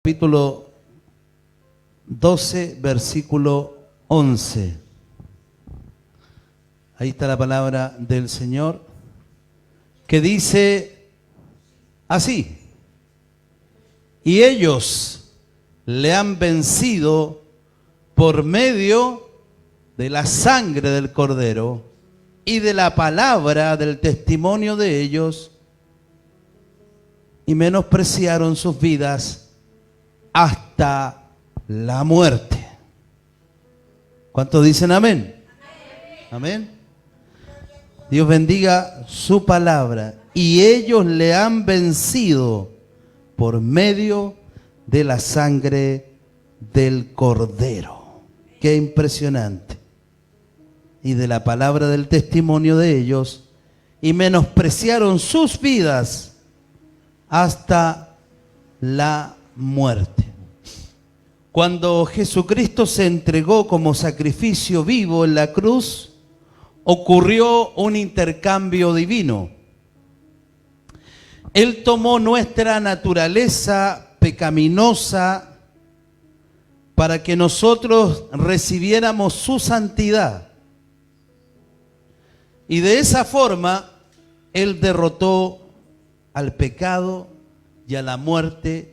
capítulo 12, versículo 11. Ahí está la palabra del Señor, que dice así: y ellos le han vencido por medio de la sangre del Cordero y de la palabra del testimonio de ellos, y menospreciaron sus vidas hasta la muerte. ¿Cuántos dicen amén? Amén. Dios bendiga su palabra. Y ellos le han vencido por medio de la sangre del Cordero. Qué impresionante. Y de la palabra del testimonio de ellos, y menospreciaron sus vidas hasta la muerte. Cuando Jesucristo se entregó como sacrificio vivo en la cruz, ocurrió un intercambio divino. Él tomó nuestra naturaleza pecaminosa para que nosotros recibiéramos su santidad. Y de esa forma, Él derrotó al pecado y a la muerte,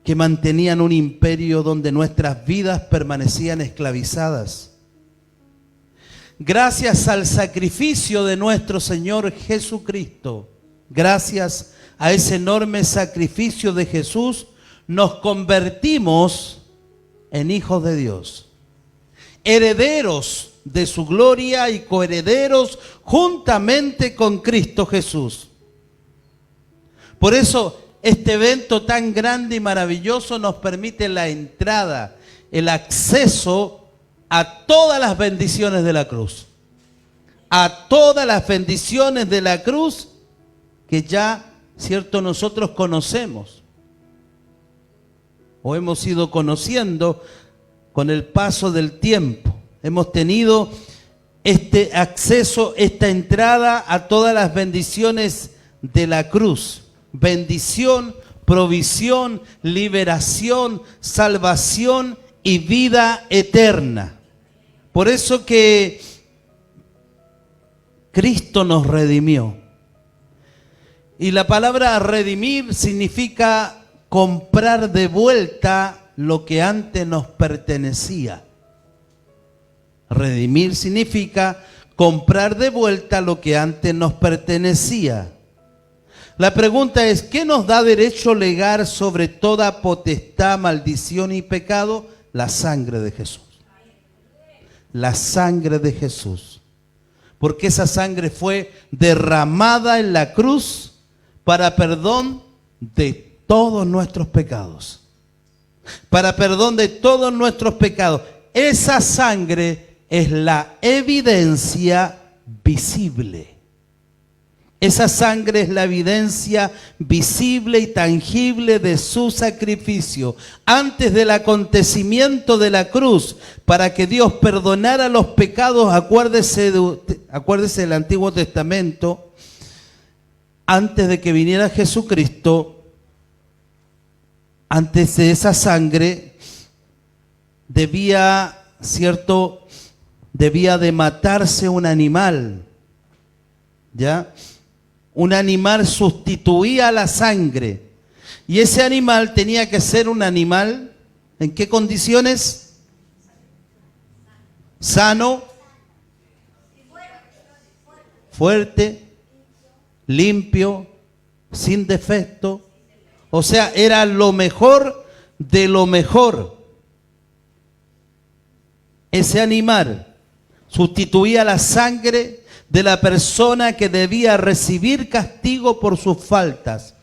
que mantenían un imperio donde nuestras vidas permanecían esclavizadas. Gracias al sacrificio de nuestro Señor Jesucristo, gracias a ese enorme sacrificio de Jesús, nos convertimos en hijos de Dios, herederos de su gloria y coherederos juntamente con Cristo Jesús. Por eso este evento tan grande y maravilloso nos permite la entrada, el acceso a todas las bendiciones de la cruz. A todas las bendiciones de la cruz que ya, cierto, nosotros conocemos o hemos ido conociendo con el paso del tiempo. Hemos tenido este acceso, esta entrada a todas las bendiciones de la cruz. Bendición, provisión, liberación, salvación y vida eterna. Por eso que Cristo nos redimió. Y la palabra redimir significa comprar de vuelta lo que antes nos pertenecía. Redimir significa comprar de vuelta lo que antes nos pertenecía. La pregunta es, ¿qué nos da derecho legal sobre toda potestad, maldición y pecado? La sangre de Jesús. La sangre de Jesús. Porque esa sangre fue derramada en la cruz para perdón de todos nuestros pecados. Para perdón de todos nuestros pecados. Esa sangre es la evidencia visible. Esa sangre es la evidencia visible y tangible de su sacrificio. Antes del acontecimiento de la cruz, para que Dios perdonara los pecados, acuérdese del Antiguo Testamento, antes de que viniera Jesucristo, antes de esa sangre, debía de matarse un animal, ¿ya? Un animal sustituía a la sangre. Y ese animal tenía que ser un animal, ¿en qué condiciones? Sano, fuerte, limpio, sin defecto. O sea, era lo mejor de lo mejor. Ese animal sustituía la sangre de la persona que debía recibir castigo por sus faltas.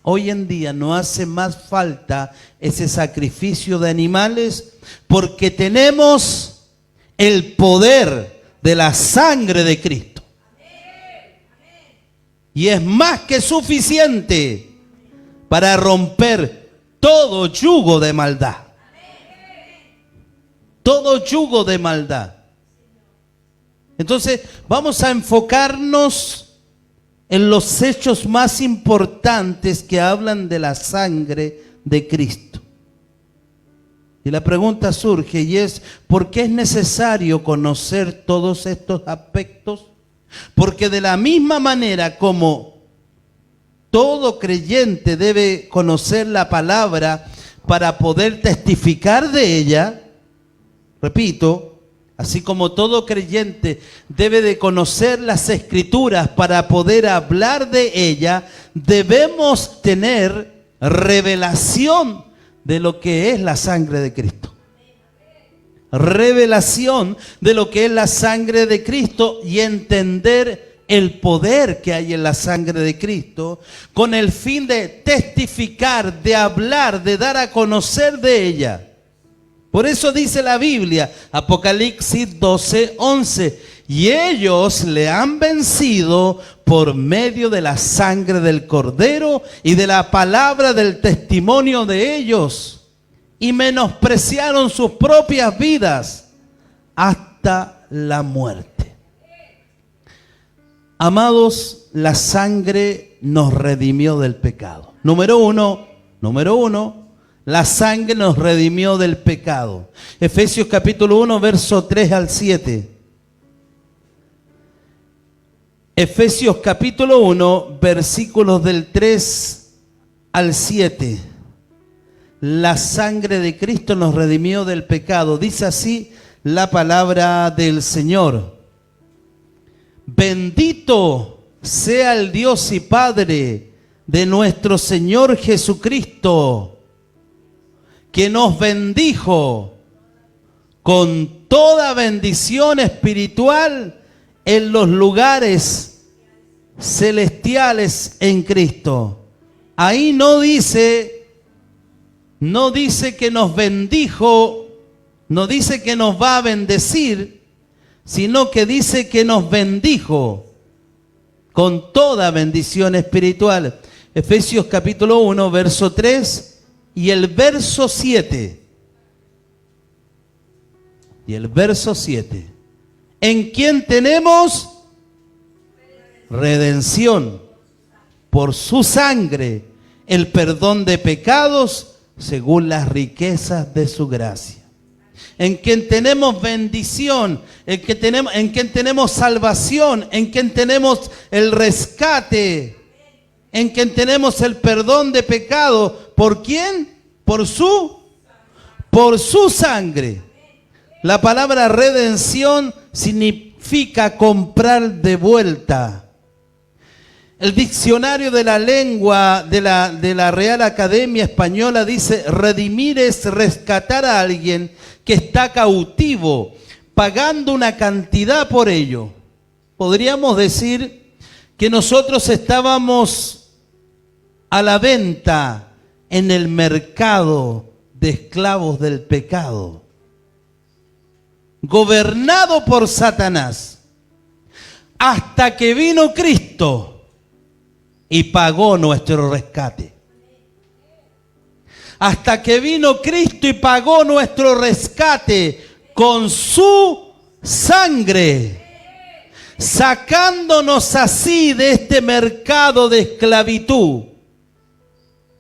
Hoy en día no hace más falta ese sacrificio de animales, porque tenemos el poder de la sangre de Cristo. Y es más que suficiente para romper todo yugo de maldad. Todo yugo de maldad. Entonces vamos a enfocarnos en los hechos más importantes que hablan de la sangre de Cristo. Y la pregunta surge y es, ¿por qué es necesario conocer todos estos aspectos? Porque de la misma manera como todo creyente debe conocer la palabra para poder testificar de ella, repito, así como todo creyente debe de conocer las Escrituras para poder hablar de ella, debemos tener revelación de lo que es la sangre de Cristo. Revelación de lo que es la sangre de Cristo y entender el poder que hay en la sangre de Cristo con el fin de testificar, de hablar, de dar a conocer de ella. Por eso dice la Biblia, Apocalipsis 12:11, y ellos le han vencido por medio de la sangre del Cordero y de la palabra del testimonio de ellos, y menospreciaron sus propias vidas hasta la muerte. Amados, la sangre nos redimió del pecado. Número uno, la sangre nos redimió del pecado. Efesios capítulo 1, verso 3 al 7. Efesios capítulo 1, versículos del 3 al 7. La sangre de Cristo nos redimió del pecado. Dice así la palabra del Señor. Bendito sea el Dios y Padre de nuestro Señor Jesucristo, que nos bendijo con toda bendición espiritual en los lugares celestiales en Cristo. Ahí no dice que nos bendijo, no dice que nos va a bendecir, sino que dice que nos bendijo con toda bendición espiritual. Efesios capítulo 1, verso 3 y el verso 7. Y el verso 7. ¿En quién tenemos redención? Por su sangre, el perdón de pecados según las riquezas de su gracia. En quien tenemos bendición, en quien tenemos salvación, en quien tenemos el rescate, en quien tenemos el perdón de pecado. ¿Por quién? Por su sangre. La palabra redención significa comprar de vuelta. El diccionario de la lengua de la Real Academia Española dice: redimir es rescatar a alguien que está cautivo, pagando una cantidad por ello. Podríamos decir que nosotros estábamos a la venta en el mercado de esclavos del pecado, gobernado por Satanás, hasta que vino Cristo y pagó nuestro rescate. Hasta que vino Cristo y pagó nuestro rescate con su sangre, sacándonos así de este mercado de esclavitud.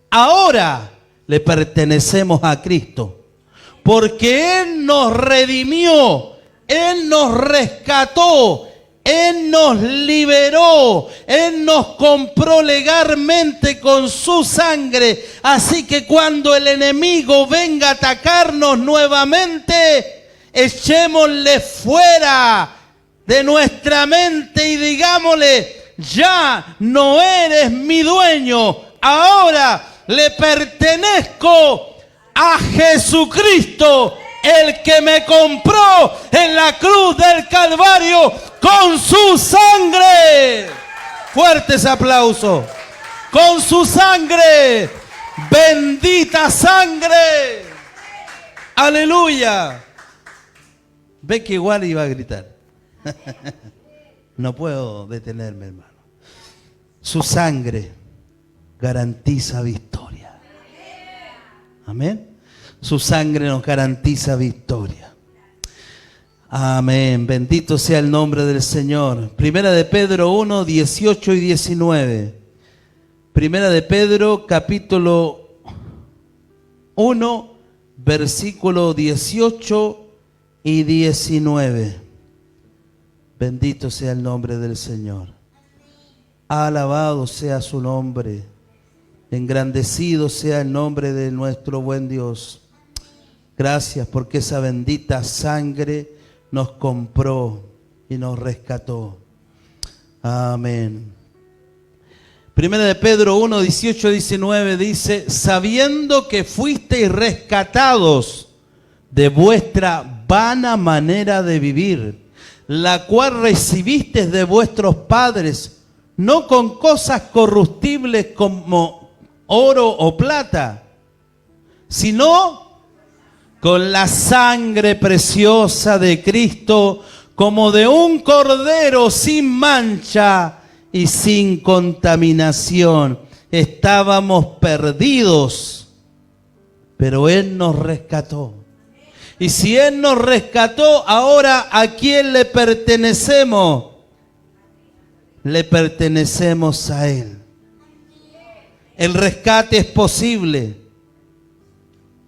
Ahora le pertenecemos a Cristo, porque Él nos redimió, Él nos rescató, Él nos liberó, Él nos compró legalmente con su sangre. Así que cuando el enemigo venga a atacarnos nuevamente, echémosle fuera de nuestra mente y digámosle: ya no eres mi dueño, ahora le pertenezco a Jesucristo, el que me compró en la cruz del Calvario con su sangre. Fuertes aplausos. Con su sangre, bendita sangre. Aleluya. Ve que igual iba a gritar. No puedo detenerme, hermano. Su sangre garantiza victoria. Amén. Su sangre nos garantiza victoria. Amén. Bendito sea el nombre del Señor. Primera de Pedro 1, 18 y 19. Primera de Pedro, capítulo 1, versículo 18 y 19. Bendito sea el nombre del Señor. Alabado sea su nombre. Engrandecido sea el nombre de nuestro buen Dios. Gracias porque esa bendita sangre nos compró y nos rescató. Amén. Primera de Pedro 1, 18, 19 dice: sabiendo que fuisteis rescatados de vuestra vana manera de vivir, la cual recibisteis de vuestros padres, no con cosas corruptibles como oro o plata, sino con la sangre preciosa de Cristo, como de un cordero sin mancha y sin contaminación. Estábamos perdidos, pero Él nos rescató. Y si Él nos rescató, ahora ¿a quién le pertenecemos? Le pertenecemos a Él. El rescate es posible.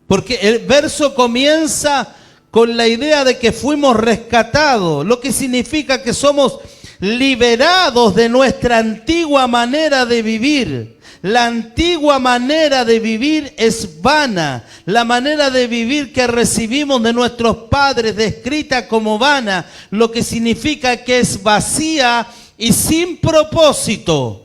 Porque el verso comienza con la idea de que fuimos rescatados, lo que significa que somos liberados de nuestra antigua manera de vivir. La antigua manera de vivir es vana. La manera de vivir que recibimos de nuestros padres, descrita como vana, lo que significa que es vacía y sin propósito.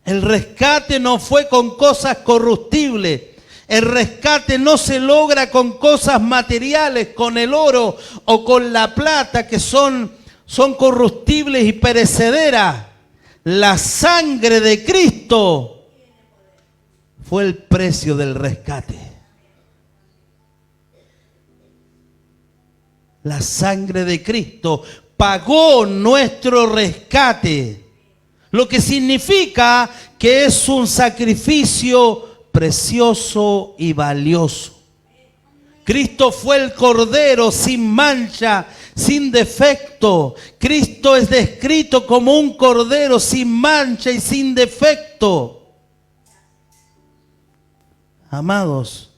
El rescate no fue con cosas corruptibles. El rescate no se logra con cosas materiales, con el oro o con la plata, que son corruptibles y perecederas. La sangre de Cristo fue el precio del rescate. La sangre de Cristo pagó nuestro rescate. Lo que significa que es un sacrificio precioso y valioso. Cristo fue el cordero sin mancha, sin defecto. Cristo es descrito como un cordero sin mancha y sin defecto. Amados,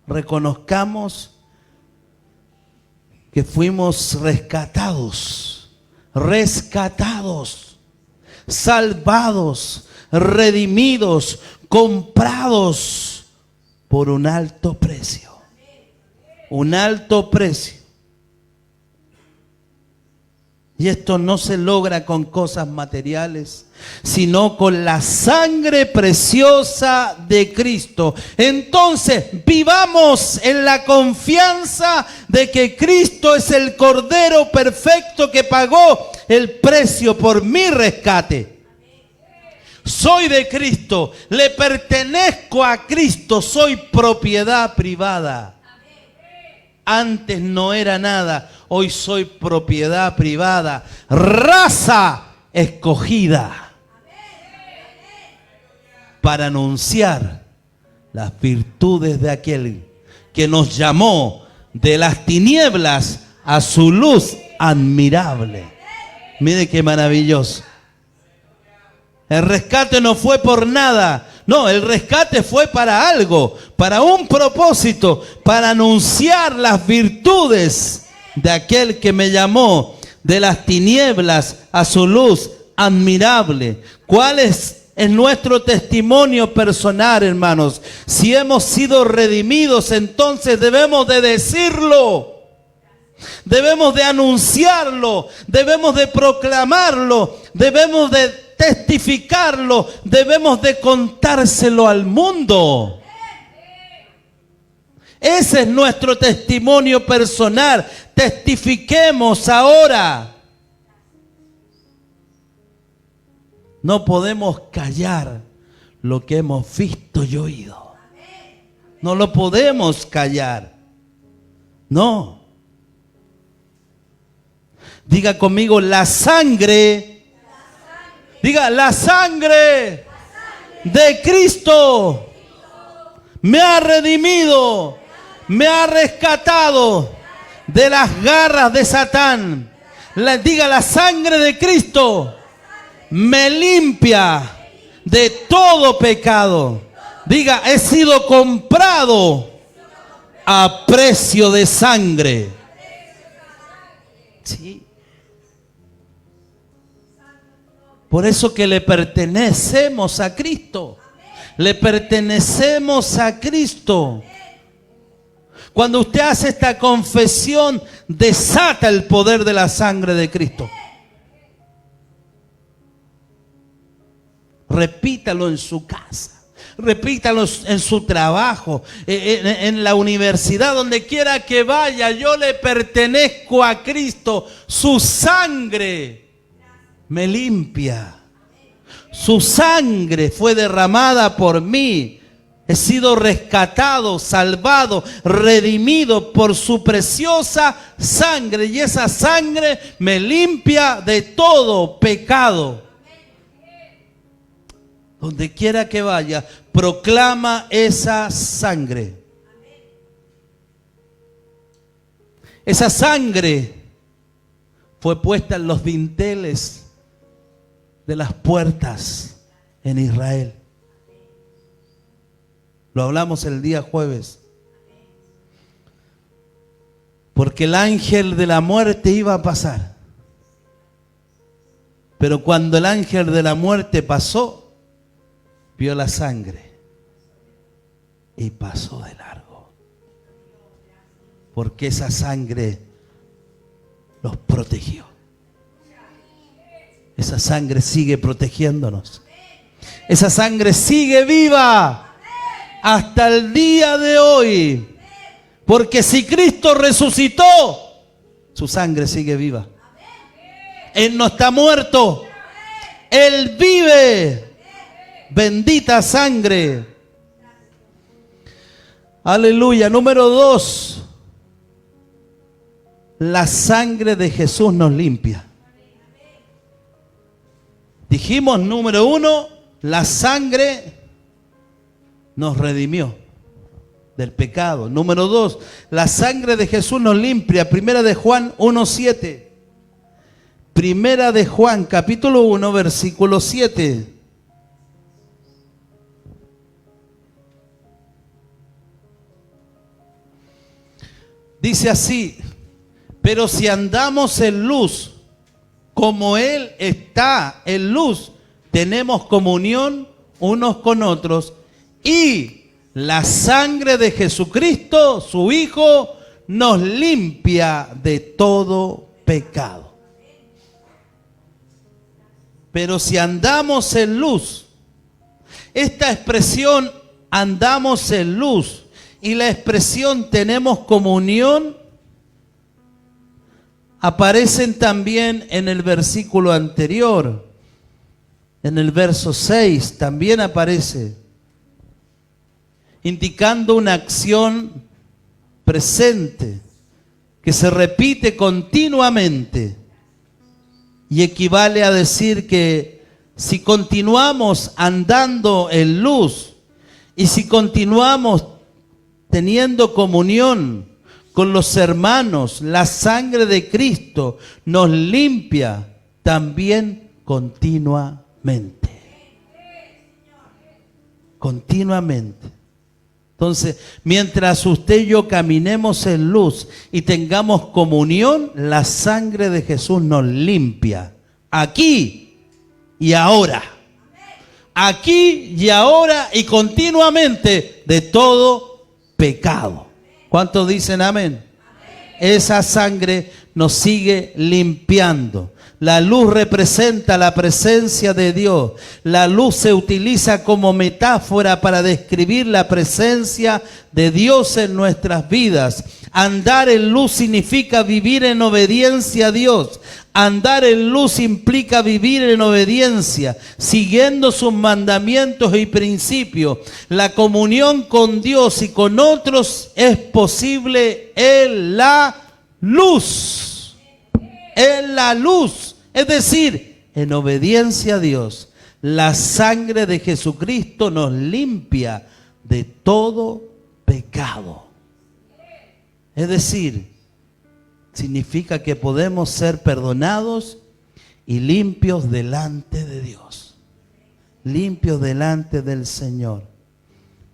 reconozcamos que fuimos rescatados, salvados, redimidos, comprados por un alto precio. Un alto precio. Y esto no se logra con cosas materiales, sino con la sangre preciosa de Cristo. Entonces, vivamos en la confianza de que Cristo es el Cordero perfecto que pagó el precio por mi rescate. Soy de Cristo, le pertenezco a Cristo, soy propiedad privada. Antes no era nada, hoy soy propiedad privada, raza escogida para anunciar las virtudes de aquel que nos llamó de las tinieblas a su luz admirable. Mire qué maravilloso. El rescate no fue por nada. No, el rescate fue para algo, para un propósito, para anunciar las virtudes de aquel que me llamó de las tinieblas a su luz admirable. ¿Cuál es nuestro testimonio personal, hermanos? Si hemos sido redimidos, entonces debemos de decirlo. Debemos de anunciarlo, debemos de proclamarlo, debemos de testificarlo, debemos de contárselo al mundo. Ese es nuestro testimonio personal. Testifiquemos ahora. No podemos callar lo que hemos visto y oído. No lo podemos callar. No. Diga conmigo, la sangre. Diga, la sangre de Cristo me ha redimido, me ha rescatado de las garras de Satán. Diga, la sangre de Cristo me limpia de todo pecado. Diga, he sido comprado a precio de sangre. Sí. Por eso que le pertenecemos a Cristo. Le pertenecemos a Cristo. Cuando usted hace esta confesión, desata el poder de la sangre de Cristo. Repítalo en su casa, repítalo en su trabajo, en la universidad, donde quiera que vaya. Yo le pertenezco a Cristo. Su sangre me limpia. Su sangre fue derramada por mí. He sido rescatado, salvado, redimido por su preciosa sangre. Y esa sangre me limpia de todo pecado. Donde quiera que vaya, proclama esa sangre. Esa sangre fue puesta en los dinteles de las puertas en Israel. Lo hablamos el día jueves. Porque el ángel de la muerte iba a pasar. Pero cuando el ángel de la muerte pasó, vio la sangre y pasó de largo. Porque esa sangre los protegió. Esa sangre sigue protegiéndonos. Esa sangre sigue viva hasta el día de hoy. Porque si Cristo resucitó, su sangre sigue viva. Él no está muerto. Él vive. Bendita sangre. Aleluya. Número 2. La sangre de Jesús nos limpia. Dijimos, número 1, la sangre nos redimió del pecado. Número 2, la sangre de Jesús nos limpia. Primera de Juan 1:7. Primera de Juan, capítulo 1, versículo 7. Dice así: pero si andamos en luz, como Él está en luz, tenemos comunión unos con otros, y la sangre de Jesucristo, su Hijo, nos limpia de todo pecado. Pero si andamos en luz, esta expresión andamos en luz y la expresión tenemos comunión aparecen también en el versículo anterior. En el verso 6 también aparece, indicando una acción presente que se repite continuamente y equivale a decir que si continuamos andando en luz y si continuamos teniendo comunión con los hermanos, la sangre de Cristo nos limpia también continuamente. Continuamente. Entonces, mientras usted y yo caminemos en luz y tengamos comunión, la sangre de Jesús nos limpia. Aquí y ahora. Aquí y ahora y continuamente de todo pecado. ¿Cuántos dicen amén? Esa sangre nos sigue limpiando. La luz representa la presencia de Dios. La luz se utiliza como metáfora para describir la presencia de Dios en nuestras vidas. Andar en luz significa vivir en obediencia a Dios. Andar en luz implica vivir en obediencia, siguiendo sus mandamientos y principios. La comunión con Dios y con otros es posible en la luz. En la luz, es decir, en obediencia a Dios. La sangre de Jesucristo nos limpia de todo pecado. Es decir, significa que podemos ser perdonados y limpios delante de Dios. Limpios delante del Señor.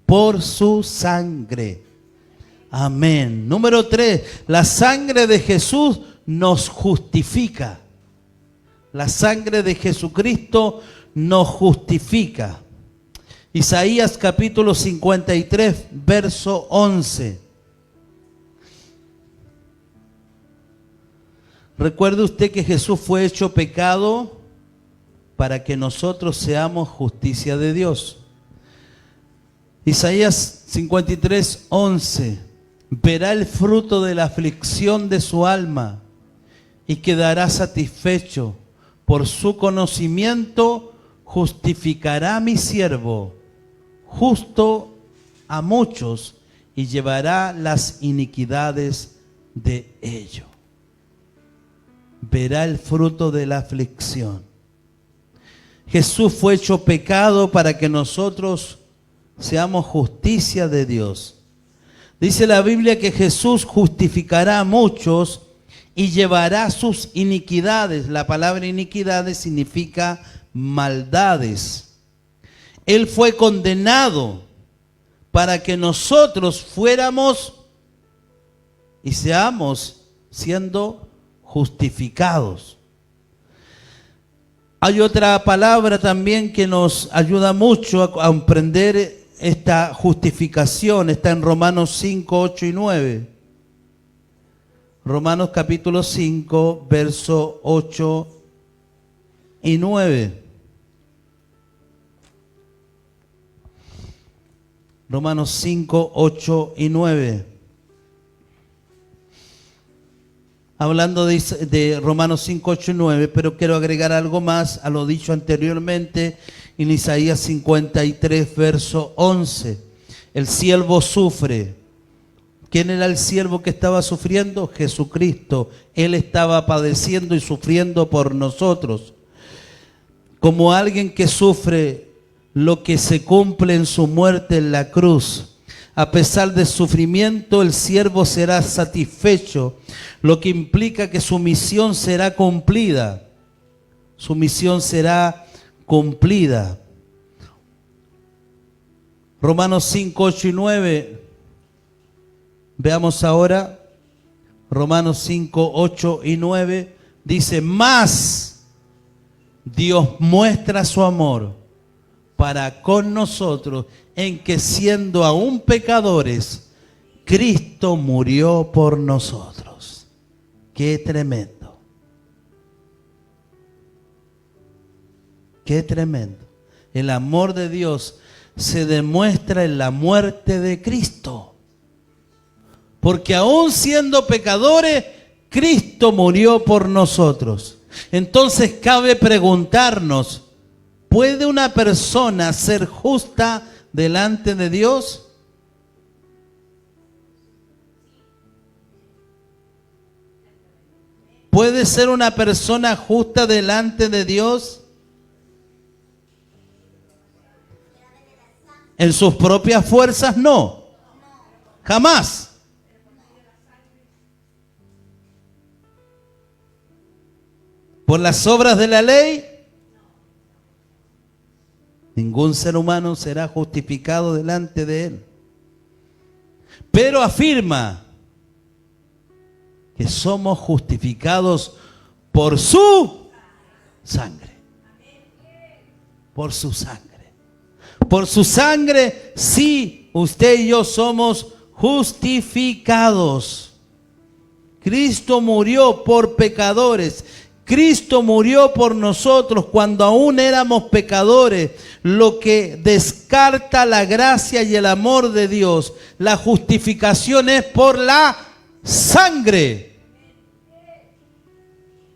Por su sangre. Amén. Número 3. La sangre de Jesús nos justifica. La sangre de Jesucristo nos justifica. Isaías capítulo 53, verso 11. Recuerde usted que Jesús fue hecho pecado para que nosotros seamos justicia de Dios. Isaías 53, 11. Verá el fruto de la aflicción de su alma y quedará satisfecho. Por su conocimiento justificará a mi siervo, justo a muchos, y llevará las iniquidades de ellos. Verá el fruto de la aflicción. Jesús fue hecho pecado para que nosotros seamos justicia de Dios. Dice la Biblia que Jesús justificará a muchos y llevará sus iniquidades. La palabra iniquidades significa maldades. Él fue condenado para que nosotros fuéramos y seamos siendo justificados. Hay otra palabra también que nos ayuda mucho a comprender esta justificación. Está en Romanos 5, 8 y 9. Romanos capítulo 5, verso 8 y 9. Romanos 5, 8 y 9. Hablando de Romanos 5, 8 y 9, pero quiero agregar algo más a lo dicho anteriormente en Isaías 53, verso 11. El siervo sufre. ¿Quién era el siervo que estaba sufriendo? Jesucristo. Él estaba padeciendo y sufriendo por nosotros. Como alguien que sufre lo que se cumple en su muerte en la cruz. A pesar del sufrimiento, el siervo será satisfecho, lo que implica que su misión será cumplida. Su misión será cumplida. Romanos 5, 8 y 9. Veamos ahora. Romanos 5, 8 y 9. Dice, mas Dios muestra su amor para con nosotros en que siendo aún pecadores, Cristo murió por nosotros. Qué tremendo. Qué tremendo. El amor de Dios se demuestra en la muerte de Cristo. Porque aún siendo pecadores, Cristo murió por nosotros. Entonces cabe preguntarnos, ¿puede una persona ser justa delante de Dios? ¿Puede ser una persona justa delante de Dios? En sus propias fuerzas no. Jamás. ¿Por las obras de la ley? Ningún ser humano será justificado delante de Él. Pero afirma que somos justificados por su sangre. Por su sangre. Por su sangre, sí, usted y yo somos justificados. Cristo murió por pecadores. Cristo murió por nosotros cuando aún éramos pecadores, lo que descarta la gracia y el amor de Dios. La justificación es por la sangre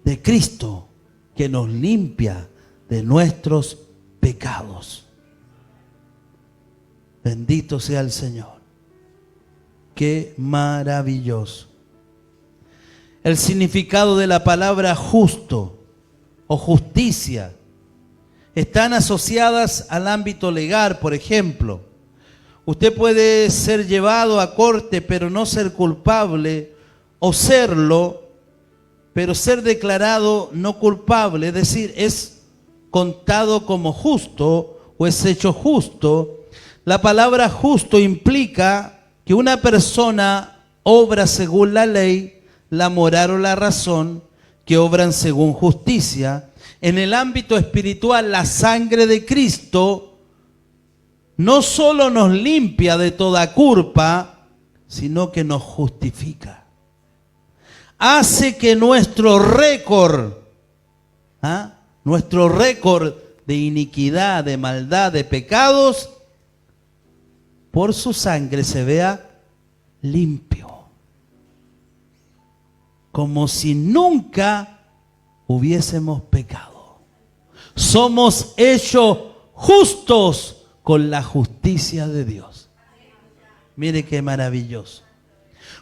de Cristo que nos limpia de nuestros pecados. Bendito sea el Señor. Qué maravilloso. El significado de la palabra justo o justicia están asociadas al ámbito legal. Por ejemplo, Usted puede ser llevado a corte, pero no ser culpable, o serlo, pero ser declarado no culpable, es decir, es contado como justo o es hecho justo. La palabra justo implica que una persona obra según la ley, la moral o la razón, que obran según justicia. En el ámbito espiritual, la sangre de Cristo no solo nos limpia de toda culpa, sino que nos justifica. Hace que nuestro récord de iniquidad, de maldad, de pecados, por su sangre se vea limpio. Como si nunca hubiésemos pecado. Somos hechos justos con la justicia de Dios. Mire qué maravilloso.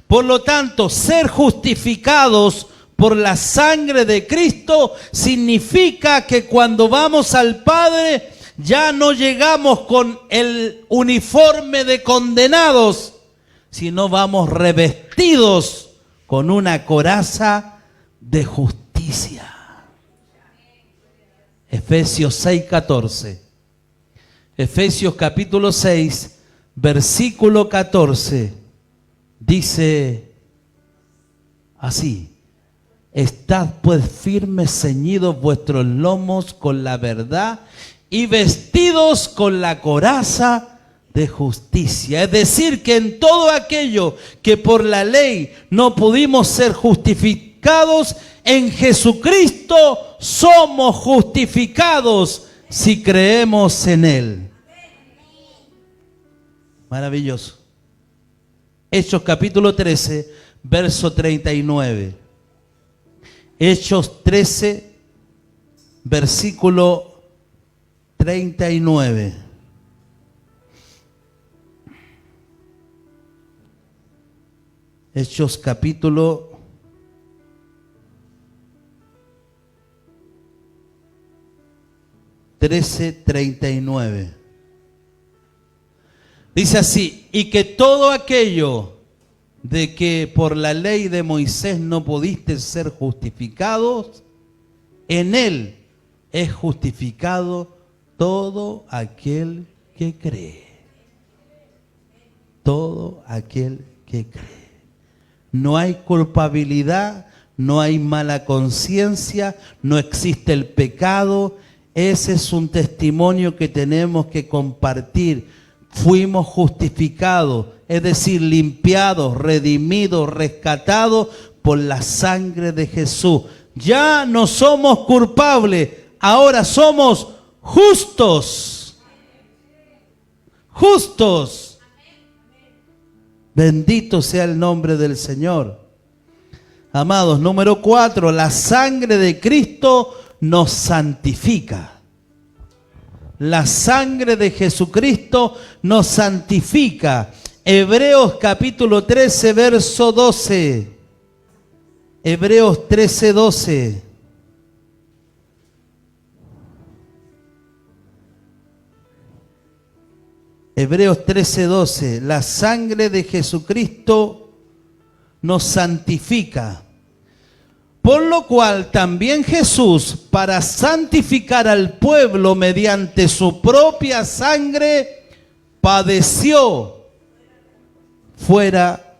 Por lo tanto, ser justificados por la sangre de Cristo significa que cuando vamos al Padre ya no llegamos con el uniforme de condenados, sino vamos revestidos con una coraza de justicia. Efesios 6:14. Efesios capítulo 6, versículo 14. Dice así: estad pues firmes, ceñidos vuestros lomos con la verdad y vestidos con la coraza de justicia. Es decir, que en todo aquello que por la ley no pudimos ser justificados, en Jesucristo somos justificados si creemos en Él. Maravilloso. Hechos capítulo 13, verso 39. Hechos 13, versículo 39. Hechos capítulo 13, 39. Dice así: y que todo aquello de que por la ley de Moisés no pudiste ser justificados, en él es justificado todo aquel que cree. Todo aquel que cree. No hay culpabilidad, no hay mala conciencia, no existe el pecado. Ese es un testimonio que tenemos que compartir. Fuimos justificados, es decir, limpiados, redimidos, rescatados por la sangre de Jesús. Ya no somos culpables, ahora somos justos. Justos. Bendito sea el nombre del Señor. Amados, número 4, la sangre de Cristo nos santifica. La sangre de Jesucristo nos santifica. Hebreos capítulo 13, verso 12. Hebreos 13, 12. Hebreos 13, 12. La sangre de Jesucristo nos santifica. Por lo cual también Jesús, para santificar al pueblo mediante su propia sangre, padeció fuera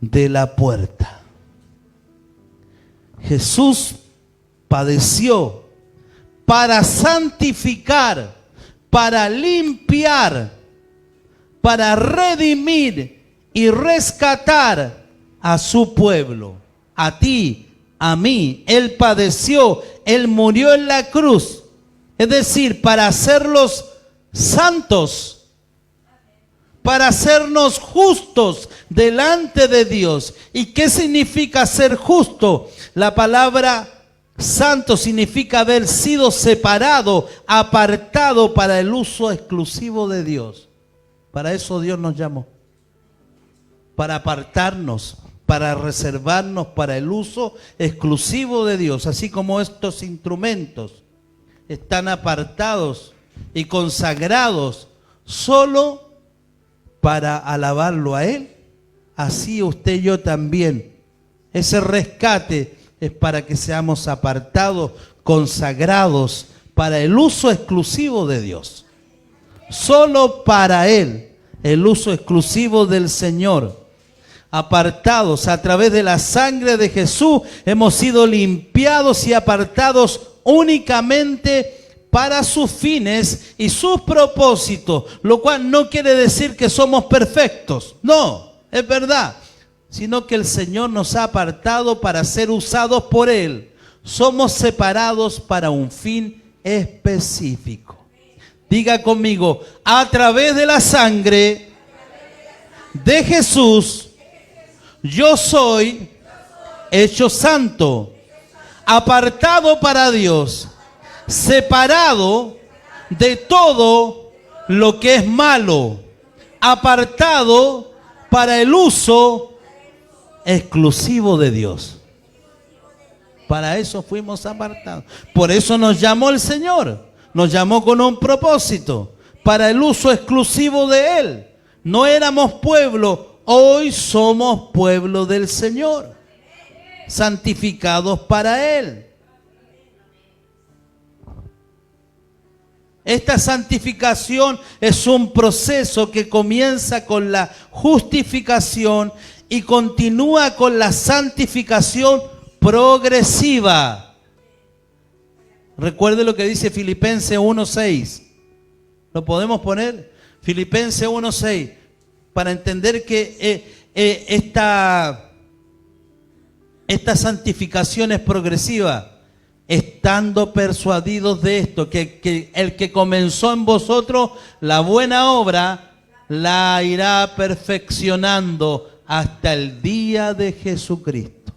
de la puerta. Jesús padeció para santificar, para limpiar, para redimir y rescatar a su pueblo, a ti, a mí. Él padeció, Él murió en la cruz, es decir, para hacerlos santos, para hacernos justos delante de Dios. ¿Y qué significa ser justo? La palabra santo significa haber sido separado, apartado para el uso exclusivo de Dios. Para eso Dios nos llamó, para apartarnos, para reservarnos para el uso exclusivo de Dios, así como estos instrumentos están apartados y consagrados solo para alabarlo a Él, así usted y yo también. Ese rescate es para que seamos apartados, consagrados para el uso exclusivo de Dios. Solo para Él, el uso exclusivo del Señor. Apartados a través de la sangre de Jesús, hemos sido limpiados y apartados únicamente para sus fines y sus propósitos, lo cual no quiere decir que somos perfectos, no, es verdad, sino que el Señor nos ha apartado para ser usados por Él. Somos separados para un fin específico. Diga conmigo, a través de la sangre de Jesús, yo soy hecho santo, apartado para Dios, separado de todo lo que es malo, apartado para el uso exclusivo de Dios. Para eso fuimos apartados. Por eso nos llamó el Señor. Nos llamó con un propósito, para el uso exclusivo de Él. No éramos pueblo, hoy somos pueblo del Señor, santificados para Él. Esta santificación es un proceso que comienza con la justificación y continúa con la santificación progresiva. Recuerde lo que dice Filipenses 1:6. ¿Lo podemos poner? Filipenses 1:6. Para entender que esta santificación es progresiva. Estando persuadidos de esto, que el que comenzó en vosotros la buena obra, la irá perfeccionando hasta el día de Jesucristo.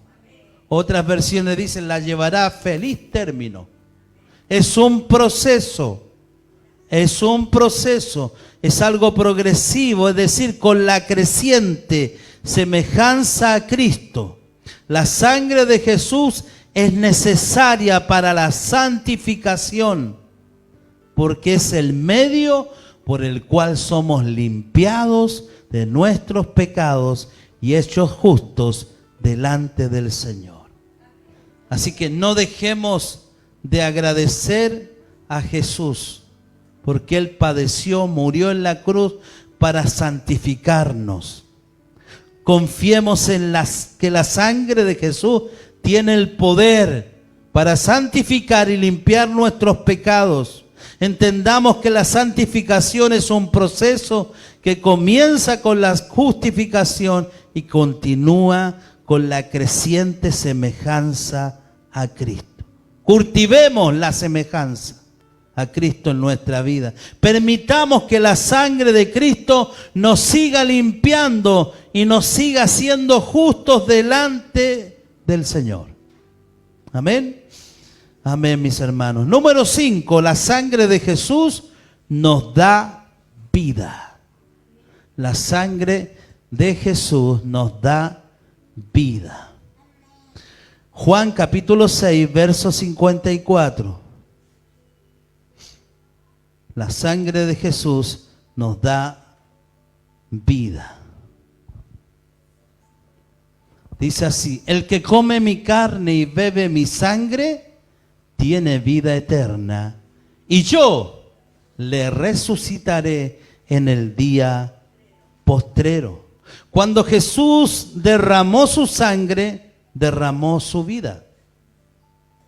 Otras versiones dicen, la llevará a feliz término. Es un proceso, es algo progresivo, es decir, con la creciente semejanza a Cristo. La sangre de Jesús es necesaria para la santificación, porque es el medio por el cual somos limpiados de nuestros pecados y hechos justos delante del Señor. Así que no dejemos de agradecer a Jesús, porque Él padeció, murió en la cruz para santificarnos. Confiemos en que la sangre de Jesús tiene el poder para santificar y limpiar nuestros pecados. Entendamos que la santificación es un proceso que comienza con la justificación y continúa con la creciente semejanza a Cristo. Cultivemos la semejanza a Cristo en nuestra vida. Permitamos que la sangre de Cristo nos siga limpiando y nos siga haciendo justos delante del Señor. Amén. Amén, mis hermanos. Número 5, la sangre de Jesús nos da vida. La sangre de Jesús nos da vida. Juan capítulo 6, verso 54. La sangre de Jesús nos da vida. Dice así, el que come mi carne y bebe mi sangre, tiene vida eterna, y yo le resucitaré en el día postrero. Cuando Jesús derramó su sangre, derramó su vida.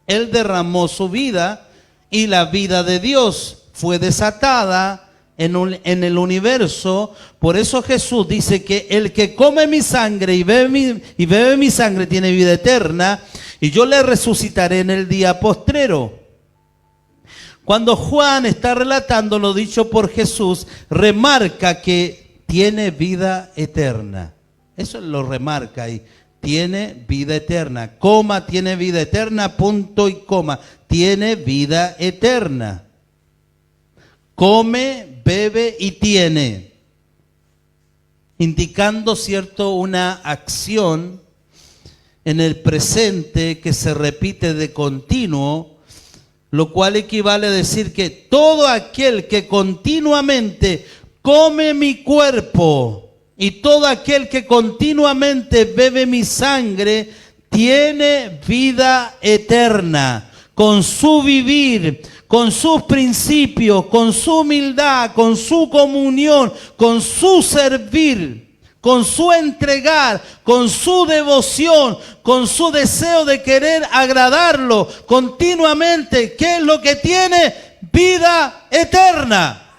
Él derramó su vida y la vida de Dios fue desatada en el universo. Por eso Jesús dice que el que come mi sangre y bebe mi sangre tiene vida eterna, y yo le resucitaré en el día postrero. Cuando Juan está relatando lo dicho por Jesús, remarca que tiene vida eterna. Eso lo remarca ahí. Tiene vida eterna. Coma, tiene vida eterna, punto y coma. Tiene vida eterna. Come, bebe y tiene. Indicando, cierto, una acción en el presente que se repite de continuo, lo cual equivale a decir que todo aquel que continuamente come mi cuerpo y todo aquel que continuamente bebe mi sangre tiene vida eterna. Con su vivir, con sus principios, con su humildad, con su comunión, con su servir, con su entregar, con su devoción, con su deseo de querer agradarlo continuamente. ¿Qué es lo que tiene? Vida eterna.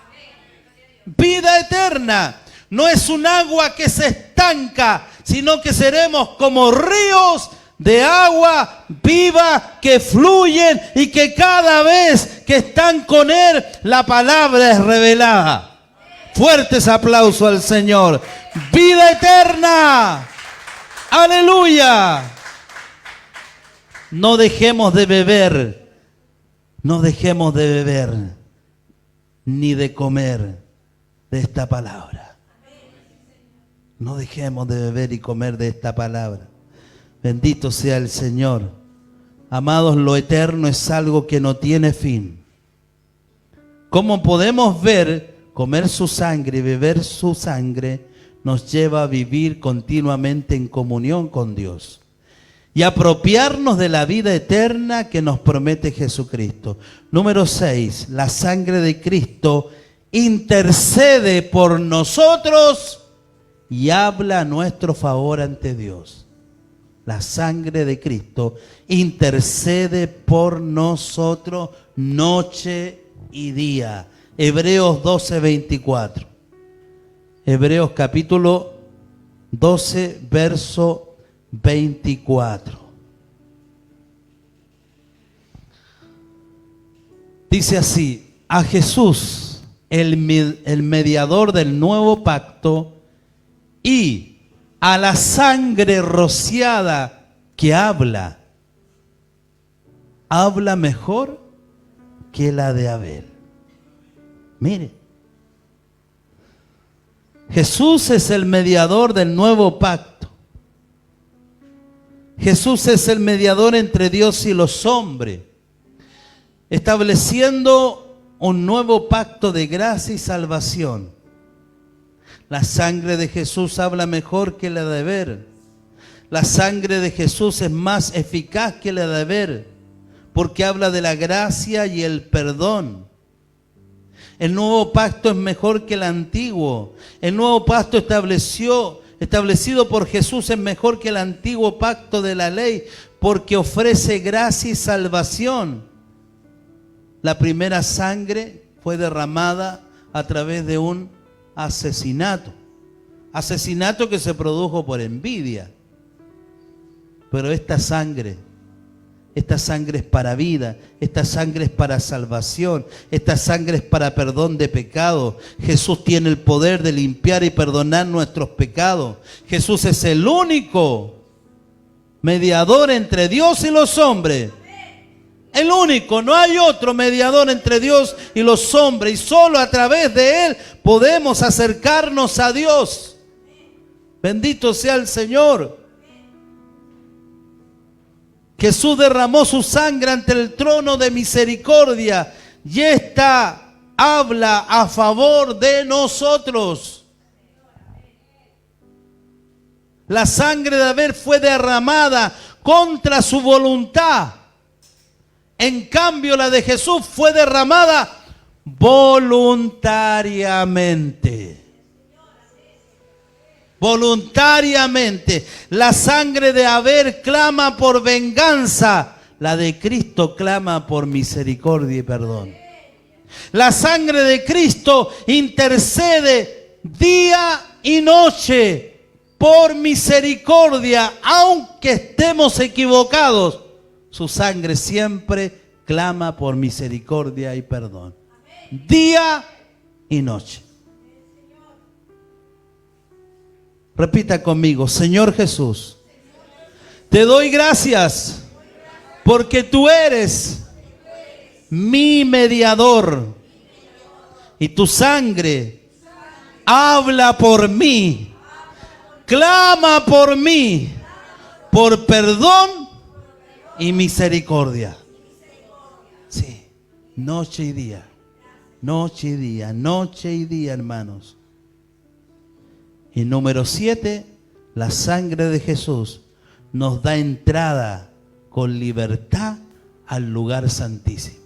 Vida eterna. No es un agua que se estanca, sino que seremos como ríos de agua viva que fluyen y que cada vez que están con Él, la palabra es revelada. Fuertes aplausos al Señor. Vida eterna. Aleluya. No dejemos de beber. No dejemos de beber ni de comer de esta palabra. No dejemos de beber y comer de esta palabra. Bendito sea el Señor. Amados, lo eterno es algo que no tiene fin. Como podemos ver, comer su sangre y beber su sangre nos lleva a vivir continuamente en comunión con Dios y apropiarnos de la vida eterna que nos promete Jesucristo. Número 6, la sangre de Cristo intercede por nosotros y habla a nuestro favor ante Dios. La sangre de Cristo intercede por nosotros noche y día. Hebreos 12:24. Hebreos capítulo 12, verso 24. Dice así: a Jesús, el mediador del nuevo pacto, y a la sangre rociada que habla mejor que la de Abel. Mire, Jesús es el mediador del nuevo pacto. Jesús es el mediador entre Dios y los hombres, estableciendo un nuevo pacto de gracia y salvación. La sangre de Jesús habla mejor que la de Abel. La sangre de Jesús es más eficaz que la de Abel, porque habla de la gracia y el perdón. El nuevo pacto es mejor que el antiguo. El nuevo pacto establecido por Jesús es mejor que el antiguo pacto de la ley, porque ofrece gracia y salvación. La primera sangre fue derramada a través de un asesinato que se produjo por envidia. Pero esta sangre es para vida, esta sangre es para salvación, esta sangre es para perdón de pecado. Jesús tiene el poder de limpiar y perdonar nuestros pecados. Jesús es el único mediador entre Dios y los hombres. El único, no hay otro mediador entre Dios y los hombres, y solo a través de Él podemos acercarnos a Dios. Bendito sea el Señor. Jesús derramó su sangre ante el trono de misericordia y esta habla a favor de nosotros. La sangre de Abel fue derramada contra su voluntad. En cambio, la de Jesús fue derramada voluntariamente. Voluntariamente. La sangre de Abel clama por venganza. La de Cristo clama por misericordia y perdón. La sangre de Cristo intercede día y noche por misericordia, aunque estemos equivocados. Su sangre siempre clama por misericordia y perdón. Día y noche. Repita conmigo: Señor Jesús, te doy gracias porque tú eres mi mediador y tu sangre habla por mí, clama por mí, por perdón y misericordia. Sí, noche y día. noche y día, hermanos. Y número 7, la sangre de Jesús nos da entrada con libertad al lugar santísimo.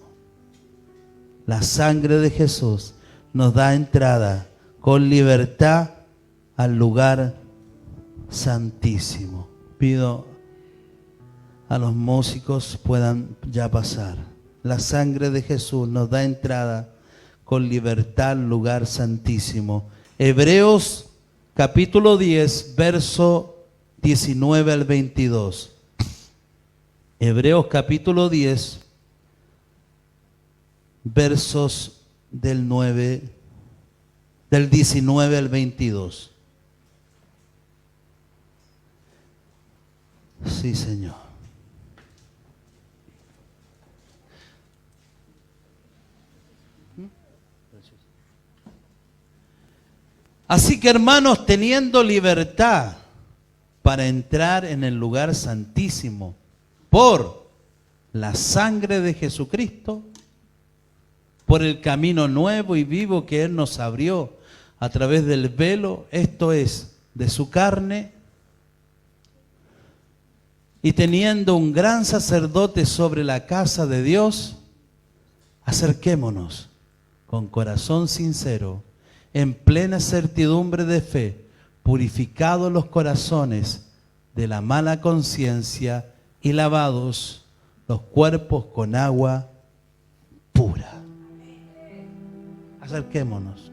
La sangre de Jesús nos da entrada con libertad al lugar santísimo. Pido a los músicos puedan ya pasar. La sangre de Jesús nos da entrada con libertad al lugar santísimo. Hebreos capítulo 10, verso 19 al 22. Hebreos capítulo 10, versos del 19 al 22. Sí, Señor. Así que, hermanos, teniendo libertad para entrar en el lugar santísimo por la sangre de Jesucristo, por el camino nuevo y vivo que Él nos abrió a través del velo, esto es, de su carne, y teniendo un gran sacerdote sobre la casa de Dios, acerquémonos con corazón sincero, en plena certidumbre de fe, purificados los corazones de la mala conciencia y lavados los cuerpos con agua pura. Acerquémonos.